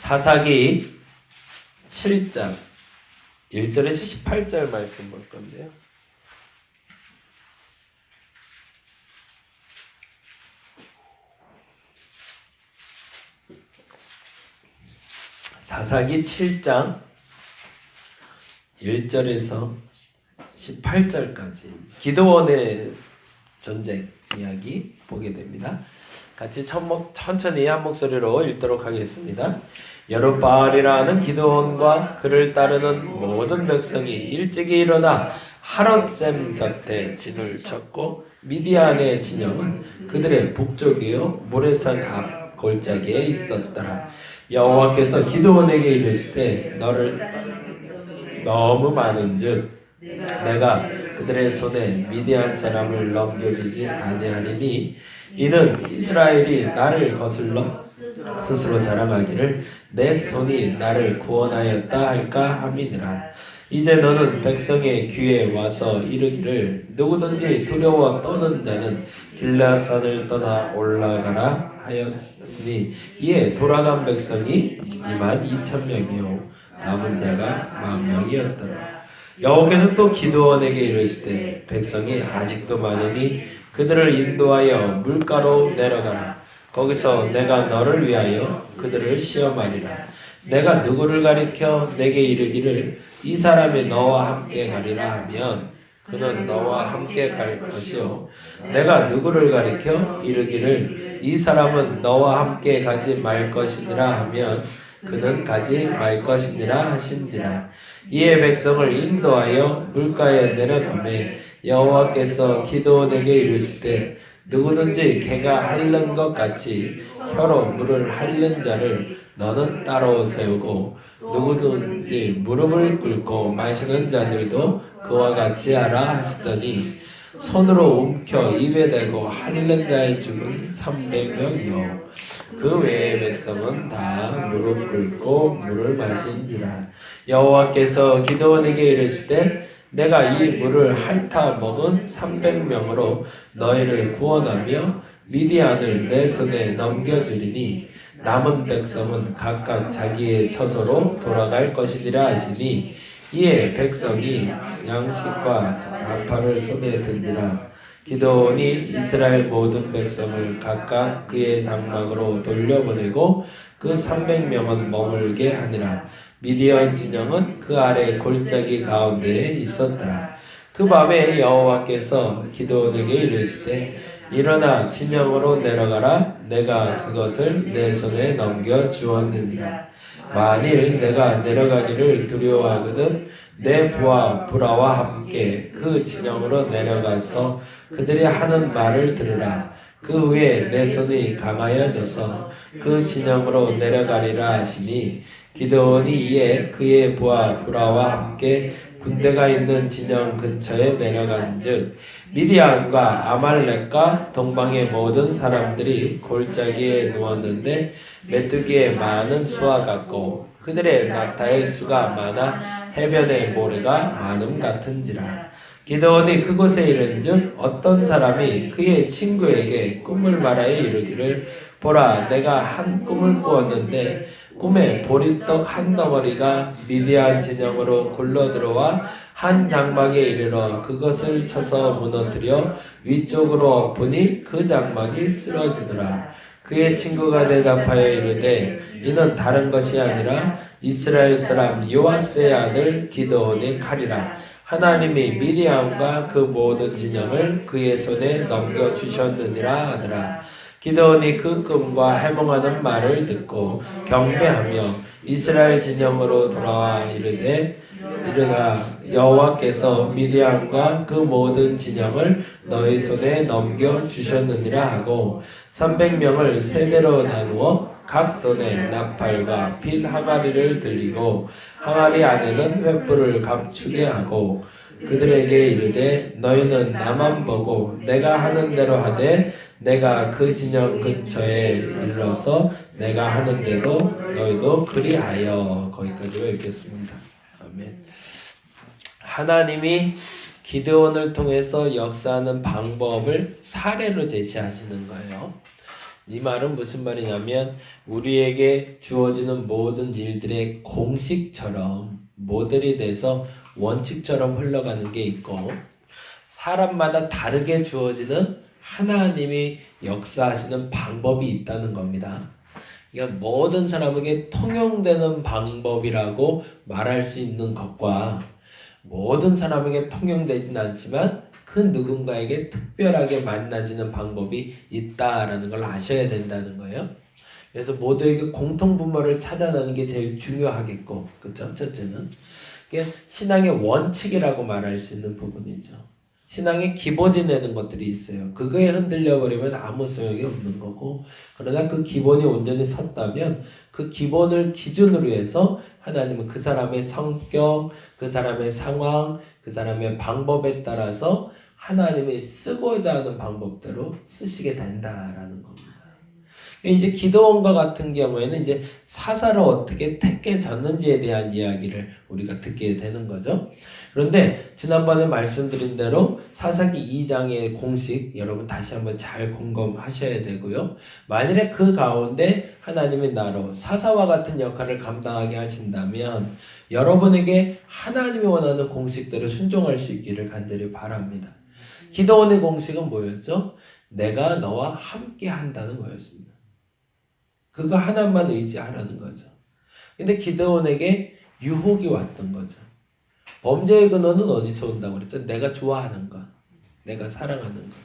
사사기 7장 1절에서 18절 말씀 볼 건데요. 사사기 7장 1절에서 18절까지 기드온의 전쟁 이야기 보게 됩니다. 같이 천천히 한 목소리로 읽도록 하겠습니다. 여룻바알이라는 기드온과 그를 따르는 모든 백성이 일찍이 일어나 하롯셈 곁에 진을 쳤고 미디안의 진영은 그들의 북쪽이요 모레산 앞 골짜기에 있었더라. 여호와께서 기드온에게 이르시되 너를 너무 많은즉 내가 그들의 손에 미디안 사람을 넘겨주지 아니하리니 이는 이스라엘이 나를 거슬러 스스로 자랑하기를 내 손이 나를 구원하였다 할까 함이니라. 이제 너는 백성의 귀에 와서 이르기를 누구든지 두려워 떠는 자는 길라산을 떠나 올라가라 하였으니 이에 돌아간 백성이 22,000명이요 남은 자가 10,000명이었더라. 여호와께서 또 기드온에게 이르시되 백성이 아직도 많으니 그들을 인도하여 물가로 내려가라. 거기서 내가 너를 위하여 그들을 시험하리라. 내가 누구를 가리켜 내게 이르기를 이 사람이 너와 함께 가리라 하면 그는 너와 함께 갈 것이요 내가 누구를 가리켜 이르기를 이 사람은 너와 함께 가지 말 것이니라 하면 그는 가지 말 것이니라 하신지라. 이에 백성을 인도하여 물가에 내려가매 여호와께서 기드온에게 이르시되 누구든지 개가 핥는 것 같이 혀로 물을 핥는 자를 너는 따로 세우고 누구든지 무릎을 꿇고 마시는 자들도 그와 같이 하라 하시더니 손으로 움켜 입에 대고 핥는 자의 죽은 300명이요 그 외의 백성은 다 무릎 꿇고 물을 마신지라. 여호와께서 기드온에게 이르시되 내가 이 물을 핥아 먹은 300명으로 너희를 구원하며 미디안을 내 손에 넘겨주리니 남은 백성은 각각 자기의 처소로 돌아갈 것이니라 하시니 이에 백성이 양식과 나팔을 손에 든지라. 기드온이 이스라엘 모든 백성을 각각 그의 장막으로 돌려보내고 그 300명은 머물게 하니라. 미디안 진영은 그 아래 골짜기 가운데에 있었더라. 그 밤에 여호와께서 기드온에게 이르시되 일어나 진영으로 내려가라. 내가 그것을 내 손에 넘겨 주었느니라. 만일 내가 내려가기를 두려워하거든 내 부하 브라와 함께 그 진영으로 내려가서 그들이 하는 말을 들으라. 그 후에 내 손이 강하여져서 그 진영으로 내려가리라 하시니 기드온이 이에 그의 부하 브라와 함께 군대가 있는 진영 근처에 내려간즉 미디안과 아말렉과 동방의 모든 사람들이 골짜기에 누웠는데 메뚜기의 많은 수와 같고 그들의 낙타의 수가 많아 해변의 모래가 많음 같은지라. 기드온이 그곳에 이른즉 어떤 사람이 그의 친구에게 꿈을 말하여 이르기를 보라 내가 한 꿈을 꾸었는데 꿈에 보리떡 한 덩어리가 미디안 진영으로 굴러들어와 한 장막에 이르러 그것을 쳐서 무너뜨려 위쪽으로 엎으니 그 장막이 쓰러지더라. 그의 친구가 대답하여 이르되 이는 다른 것이 아니라 이스라엘 사람 요아스의 아들 기드온의 칼이라. 하나님이 미디안과 그 모든 진영을 그의 손에 넘겨주셨느니라 하더라. 기드온이 그 꿈과 해몽하는 말을 듣고 경배하며 이스라엘 진영으로 돌아와 이르되 일어나 여호와께서 미디안과 그 모든 진영을 너희 손에 넘겨주셨느니라 하고 300명을 세대로 나누어 각 손에 나팔과 핀 항아리를 들리고 항아리 안에는 횃불을 감추게 하고 그들에게 이르되 너희는 나만 보고 내가 하는 대로 하되 내가 그 진영 근처에 이르러서 내가 하는데도 너희도 그리하여. 거기까지 읽겠습니다. 아멘. 하나님이 기드온을 통해서 역사하는 방법을 사례로 제시하시는 거예요. 이 말은 무슨 말이냐면 우리에게 주어지는 모든 일들의 공식처럼 모델이 돼서 원칙처럼 흘러가는 게 있고 사람마다 다르게 주어지는 하나님이 역사하시는 방법이 있다는 겁니다. 그러니까 모든 사람에게 통용되는 방법이라고 말할 수 있는 것과 모든 사람에게 통용되진 않지만 그 누군가에게 특별하게 만나지는 방법이 있다라는 걸 아셔야 된다는 거예요. 그래서 모두에게 공통분모를 찾아내는 게 제일 중요하겠고, 그렇죠? 첫째는 그게 신앙의 원칙이라고 말할 수 있는 부분이죠. 신앙의 기본이 되는 것들이 있어요. 그거에 흔들려 버리면 아무 소용이 없는 거고, 그러나 그 기본이 온전히 섰다면 그 기본을 기준으로 해서 하나님은 그 사람의 성격, 그 사람의 상황, 그 사람의 방법에 따라서 하나님이 쓰고자 하는 방법대로 쓰시게 된다라는 겁니다. 이제 기드온과 같은 경우에는 이제 사사를 어떻게 택해졌는지에 대한 이야기를 우리가 듣게 되는 거죠. 그런데 지난번에 말씀드린 대로 사사기 2장의 공식 여러분 다시 한번 잘 공검하셔야 되고요. 만일에 그 가운데 하나님의 나로 사사와 같은 역할을 감당하게 하신다면 여러분에게 하나님이 원하는 공식대로 순종할 수 있기를 간절히 바랍니다. 기드온의 공식은 뭐였죠? 내가 너와 함께 한다는 거였습니다. 그거 하나만 의지하라는 거죠. 근데 기드온에게 유혹이 왔던 거죠. 범죄의 근원은 어디서 온다고 그랬죠? 내가 좋아하는 것, 내가 사랑하는 것.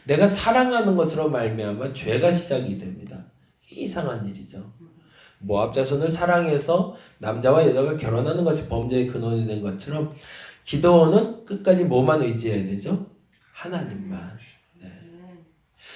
내가 사랑하는 것으로 말미암아 죄가 시작이 됩니다. 이상한 일이죠. 모압 자손을 사랑해서 남자와 여자가 결혼하는 것이 범죄의 근원이 된 것처럼 기드온은 끝까지 뭐만 의지해야 되죠? 하나님만.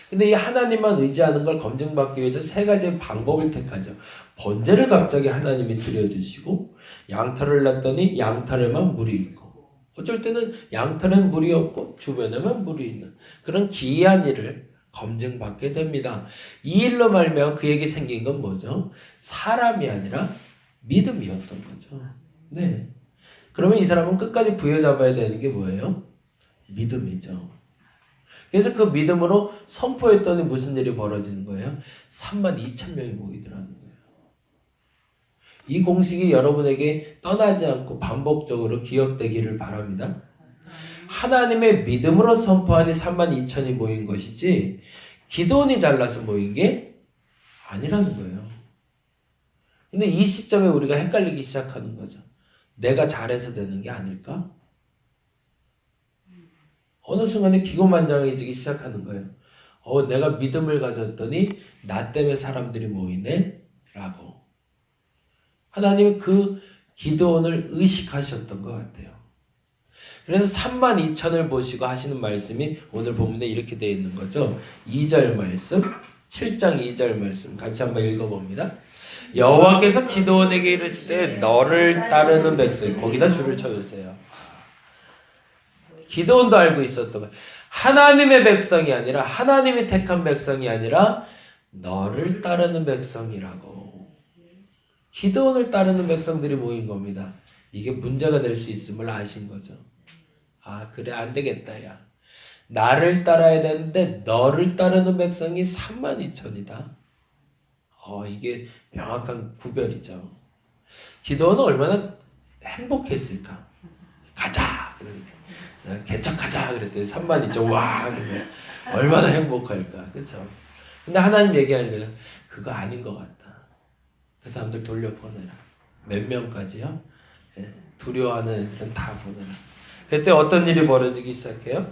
근데 이 하나님만 의지하는 걸 검증받기 위해서 세 가지 방법을 택하죠. 번제를 갑자기 하나님이 드려주시고 양털을 냈더니 양털에만 물이 있고 어쩔 때는 양털엔 물이 없고 주변에만 물이 있는 그런 기이한 일을 검증받게 됩니다. 이 일로 말미암아 그에게 생긴 건 뭐죠? 사람이 아니라 믿음이었던 거죠. 네. 그러면 이 사람은 끝까지 부여잡아야 되는 게 뭐예요? 믿음이죠. 그래서 그 믿음으로 선포했더니 무슨 일이 벌어지는 거예요? 32,000명이 모이더라는 거예요. 이 공식이 여러분에게 떠나지 않고 반복적으로 기억되기를 바랍니다. 하나님의 믿음으로 선포하니 32,000이 모인 것이지 기드온이 잘나서 모인 게 아니라는 거예요. 근데 이 시점에 우리가 헷갈리기 시작하는 거죠. 내가 잘해서 되는 게 아닐까? 어느 순간에 기고만장해지기 시작하는 거예요. 내가 믿음을 가졌더니 나 때문에 사람들이 모이네? 라고. 하나님이 그 기드온을 의식하셨던 것 같아요. 그래서 32,000을 보시고 하시는 말씀이 오늘 본문에 이렇게 되어 있는 거죠. 2절 말씀, 7장 2절 말씀 같이 한번 읽어봅니다. 여호와께서 기드온에게 이르시되 너를 따르는 백성, 거기다 줄을 쳐주세요. 기드온도 알고 있었던 거예요. 하나님의 백성이 아니라 하나님이 택한 백성이 아니라 너를 따르는 백성이라고. 기드온을 따르는 백성들이 모인 겁니다. 이게 문제가 될 수 있음을 아신 거죠. 아 그래 안 되겠다 야. 나를 따라야 되는데 너를 따르는 백성이 32,000이다. 이게 명확한 구별이죠. 기드온은 얼마나 행복했을까. 가자. 그러니까. 개척하자 그랬더니 32,000 와 얼마나 행복할까. 그렇죠? 근데 하나님 얘기하는 거예요. 그거 아닌 것 같다. 그 사람들 돌려보내라. 몇 명까지요? 두려워하는 애들은 다 보내라. 그때 어떤 일이 벌어지기 시작해요?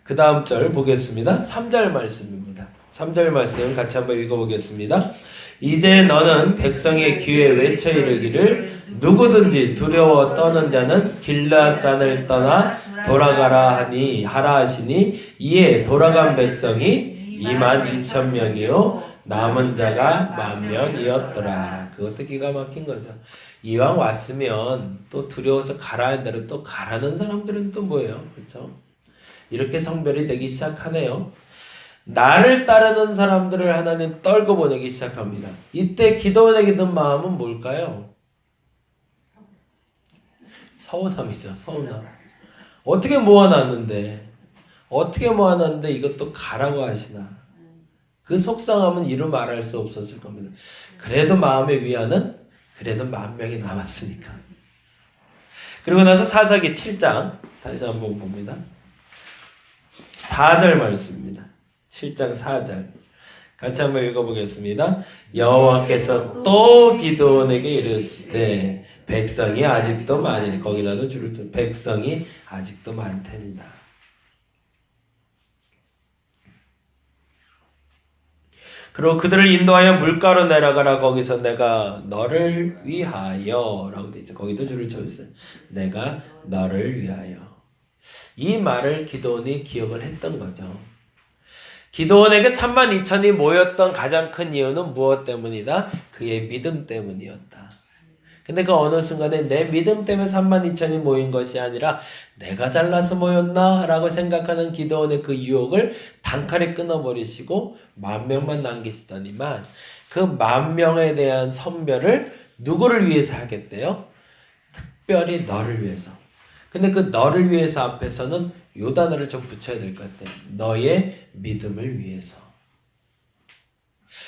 그 다음 절 보겠습니다. 3절 말씀입니다. 3절 말씀 같이 한번 읽어보겠습니다. 이제 너는 백성의 귀에 외쳐 이르기를 누구든지 두려워 떠는 자는 길르앗산을 떠나 돌아가라 하라 하시니 이에 돌아간 백성이 22,000명이요 남은 자가 10,000명이었더라. 그것도 기가 막힌 거죠. 이왕 왔으면 또 두려워서 가라는 대로 또 가라는 사람들은 또 뭐예요? 그렇죠? 이렇게 성별이 되기 시작하네요. 나를 따르는 사람들을 하나님 떨고 보내기 시작합니다. 이때 기드온에게 든 마음은 뭘까요? 서운함이죠. 서운함. 어떻게 모아놨는데 어떻게 모아놨는데 이것도 가라고 하시나. 그 속상함은 이루 말할 수 없었을 겁니다. 그래도 마음의 위안은 그래도 10,000명이 남았으니까. 그리고 나서 사사기 7장 다시 한번 봅니다. 4절 말씀입니다. 7장 4절 같이 한번 읽어보겠습니다. 여호와께서 또 기드온에게 이르시되 백성이 아직도 많으니 거기다도 줄을 두 백성이 아직도 많답니다. 그리고 그들을 인도하여 물가로 내려가라. 거기서 내가 너를 위하여 라고 되어 있죠. 거기도 줄을 쳐주세요. 내가 너를 위하여. 이 말을 기드온이 기억을 했던 거죠. 기드온에게 32,000이 모였던 가장 큰 이유는 무엇 때문이다? 그의 믿음 때문이었다. 근데 그 어느 순간에 내 믿음 때문에 32,000이 모인 것이 아니라 내가 잘나서 모였나? 라고 생각하는 기드온의 그 유혹을 단칼에 끊어버리시고 10,000명만 남기시더니만 그 10,000명에 대한 선별을 누구를 위해서 하겠대요? 특별히 너를 위해서. 근데 그 너를 위해서 앞에서는 요 단어를 좀 붙여야 될 것 같아요. 너의 믿음을 위해서.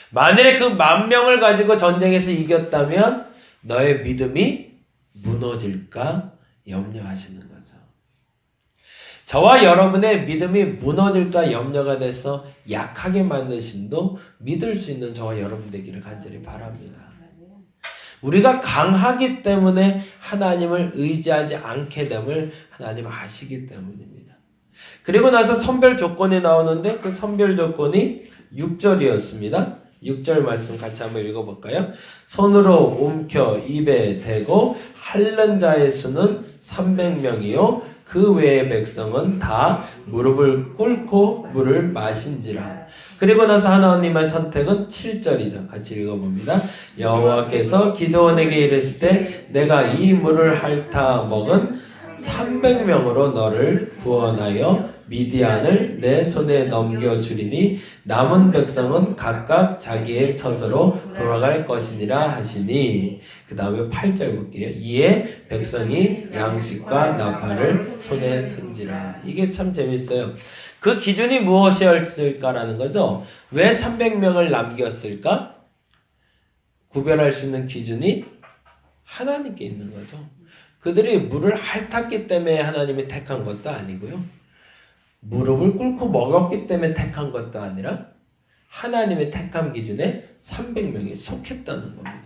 만일에 그 10,000명을 가지고 전쟁에서 이겼다면 너의 믿음이 무너질까 염려하시는 거죠. 저와 여러분의 믿음이 무너질까 염려가 돼서 약하게 만드심도 믿을 수 있는 저와 여러분 되기를 간절히 바랍니다. 우리가 강하기 때문에 하나님을 의지하지 않게 됨을 하나님 아시기 때문입니다. 그리고 나서 선별 조건이 나오는데 그 선별 조건이 6절이었습니다. 6절 말씀 같이 한번 읽어볼까요? 손으로 움켜 입에 대고 핥는 자의 수는 300명이요 그 외의 백성은 다 무릎을 꿇고 물을 마신지라. 그리고 나서 하나님의 선택은 7절이죠. 같이 읽어봅니다. 여호와께서 기드온에게 이르실 때 내가 이 물을 핥아 먹은 300명으로 너를 구원하여 미디안을 내 손에 넘겨주리니 남은 백성은 각각 자기의 처소로 돌아갈 것이니라 하시니. 그 다음에 8절 볼게요. 이에 백성이 양식과 나팔을 손에 든지라. 이게 참 재밌어요. 그 기준이 무엇이었을까라는 거죠. 왜 300명을 남겼을까? 구별할 수 있는 기준이 하나님께 있는 거죠. 그들이 물을 핥았기 때문에 하나님이 택한 것도 아니고요. 무릎을 꿇고 먹었기 때문에 택한 것도 아니라 하나님의 택함 기준에 300명이 속했다는 겁니다.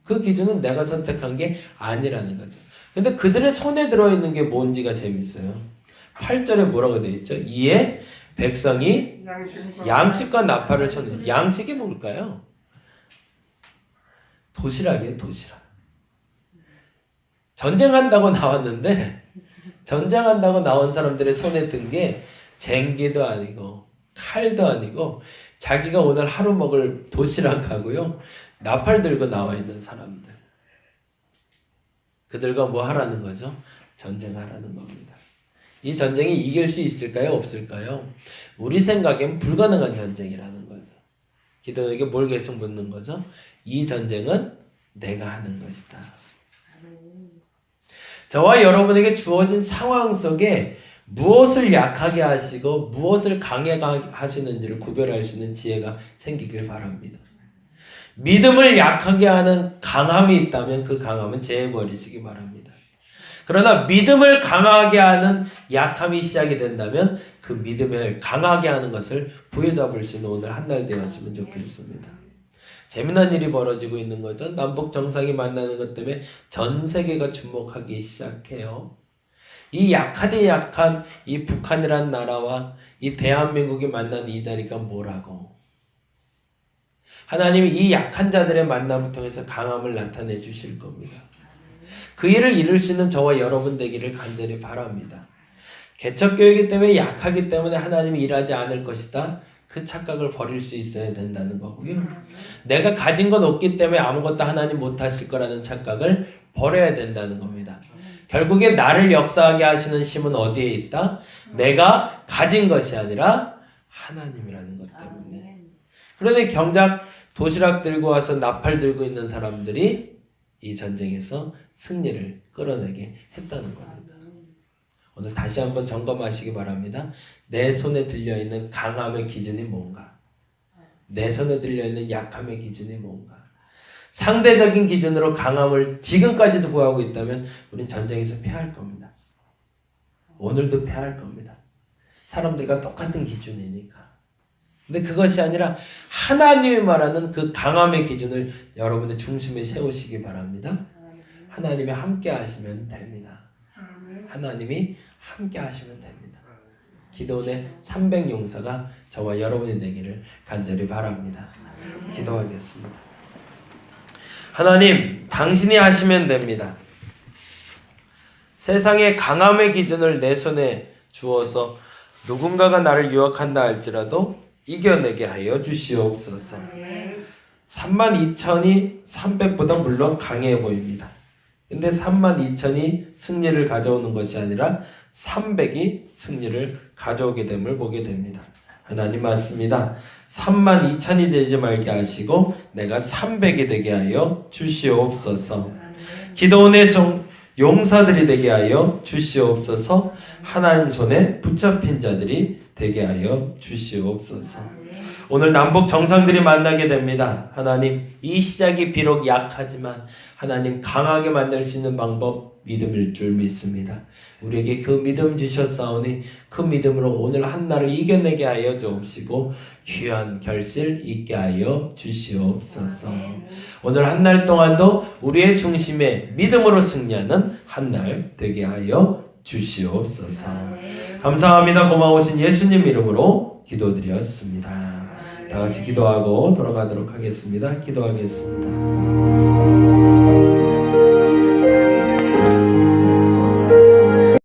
그 기준은 내가 선택한 게 아니라는 거죠. 근데 그들의 손에 들어있는 게 뭔지가 재밌어요. 8절에 뭐라고 되어 있죠? 이에 백성이 양식과 나팔을 손에. 양식이 뭘까요? 도시락이에요, 도시락. 전쟁한다고 나왔는데 전쟁한다고 나온 사람들의 손에 든 게 쟁기도 아니고 칼도 아니고 자기가 오늘 하루 먹을 도시락하고요 나팔 들고 나와 있는 사람들. 그들과 뭐 하라는 거죠? 전쟁하라는 겁니다. 이 전쟁이 이길 수 있을까요? 없을까요? 우리 생각엔 불가능한 전쟁이라는 거죠. 기도에게 뭘 계속 묻는 거죠? 이 전쟁은 내가 하는 것이다. 저와 여러분에게 주어진 상황 속에 무엇을 약하게 하시고 무엇을 강하게 하시는지를 구별할 수 있는 지혜가 생기길 바랍니다. 믿음을 약하게 하는 강함이 있다면 그 강함은 제해버리시기 바랍니다. 그러나 믿음을 강하게 하는 약함이 시작이 된다면 그 믿음을 강하게 하는 것을 부여잡을 수 있는 오늘 한 날 되었으면 좋겠습니다. 재미난 일이 벌어지고 있는 거죠. 남북 정상이 만나는 것 때문에 전 세계가 주목하기 시작해요. 이 약하디 약한 이 북한이란 나라와 이 대한민국이 만난 이 자리가 뭐라고. 하나님이 이 약한 자들의 만남을 통해서 강함을 나타내 주실 겁니다. 그 일을 이룰 수 있는 저와 여러분 되기를 간절히 바랍니다. 개척교회이기 때문에 약하기 때문에 하나님이 일하지 않을 것이다. 그 착각을 버릴 수 있어야 된다는 거고요. 내가 가진 건 없기 때문에 아무것도 하나님 못하실 거라는 착각을 버려야 된다는 겁니다. 결국에 나를 역사하게 하시는 힘은 어디에 있다? 내가 가진 것이 아니라 하나님이라는 것 때문에. 그런데 정작 도시락 들고 와서 나팔 들고 있는 사람들이 이 전쟁에서 승리를 끌어내게 했다는 겁니다. 오늘 다시 한번 점검하시기 바랍니다. 내 손에 들려있는 강함의 기준이 뭔가? 내 손에 들려있는 약함의 기준이 뭔가? 상대적인 기준으로 강함을 지금까지도 구하고 있다면 우린 전쟁에서 패할 겁니다. 오늘도 패할 겁니다. 사람들과 똑같은 기준이니까. 근데 그것이 아니라 하나님이 말하는 그 강함의 기준을 여러분의 중심에 세우시기 바랍니다. 하나님이 함께 하시면 됩니다. 하나님이 함께 하시면 됩니다. 기도원의 300용사가 저와 여러분이 되기를 간절히 바랍니다. 기도하겠습니다. 하나님, 당신이 하시면 됩니다. 세상의 강함의 기준을 내 손에 주어서 누군가가 나를 유혹한다 할지라도 이겨내게 하여 주시옵소서. 32,000이 300보다 물론 강해 보입니다. 근데 32,000이 승리를 가져오는 것이 아니라 300이 승리를 가져오게 됨을 보게 됩니다. 하나님 맞습니다. 32,000이 되지 말게 하시고 내가 300이 되게 하여 주시옵소서. 기도원의 용사들이 되게 하여 주시옵소서. 하나님 손에 붙잡힌 자들이 되게 하여 주시옵소서. 오늘 남북 정상들이 만나게 됩니다. 하나님, 이 시작이 비록 약하지만 하나님 강하게 만들 수 있는 방법 믿음일 줄 믿습니다. 우리에게 그 믿음 주셨사오니 그 믿음으로 오늘 한날을 이겨내게 하여 주옵시고 귀한 결실 있게 하여 주시옵소서. 오늘 한날 동안도 우리의 중심에 믿음으로 승리하는 한날 되게 하여 주시옵소서. 감사합니다. 고마우신 예수님 이름으로 기도드렸습니다. 다 같이 기도하고 돌아가도록 하겠습니다. 기도하겠습니다.